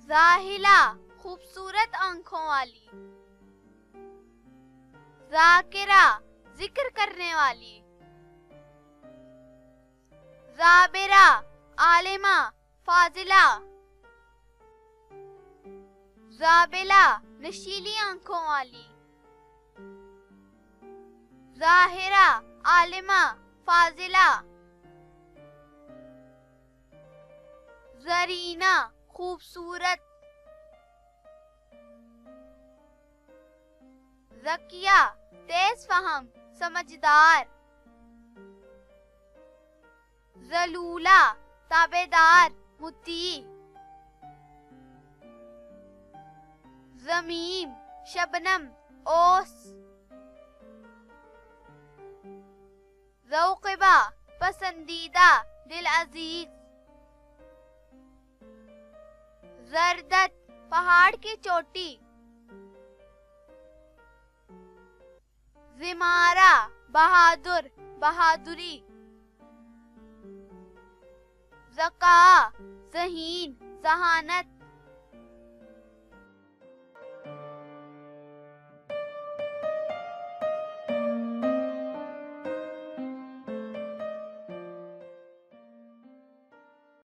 जाहिला खूबसूरत आंखों वाली, जाकिरा जिक्र करने वाली, जाबिरा आलिमा फाजिला, जाबिला नशीली आंखों वाली, जाहिरा आलिमा फाजिला, जरीना खूबसूरत, ज़किया तेज फहम समझदार, ज़लूला ताबेदार मुती, ज़मीम शबनम ओस, ज़ौक़िबा पसंदीदा दिल अजीज, ज़रदत पहाड़ की चोटी, ज़िमारा बहादुर बहादुरी, ज़का ज़हीन ज़हानत,